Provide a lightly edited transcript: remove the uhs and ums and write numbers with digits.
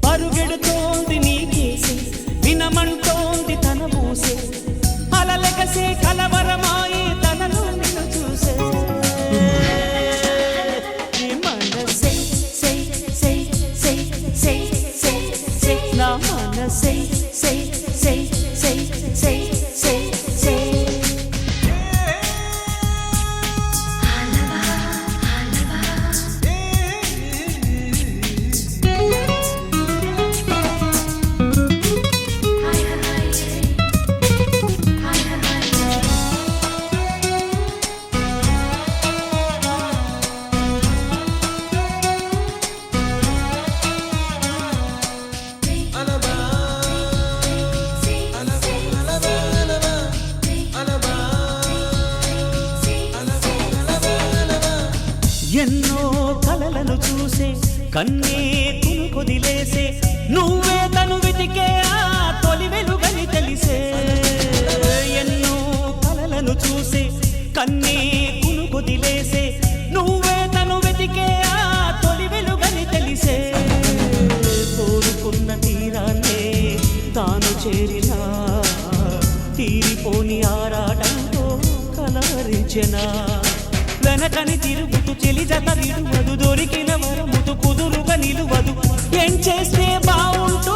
పరుగెడుతోంది నీకేసే వినమంటోంది తన మూసే అలలెగసే కలవరమాయి తనలో నిన్ను చూసే ఈ మనసే నా మనసే ఎన్నో కలలను చూసే కన్నే కొదిలేసే నువ్వే తను వెతికే ఆ తొలి వెలుగని తెలిసే ఎన్నో కలలను చూసే కన్నే కొదిలేసే నువ్వే తను వెతికే ఆ తొలి వెలుగని తెలిసే కోరుకున్న తీరాన్నే తాను చేరినా తీరిపోని ఆరాటంతో కలవరించెనా వెనకని తిరుగుతూ చెలి జత విడువదు దొరికిన వరముతు కుదురుగా నిలువదు ఏం చేస్తే బావుంటూ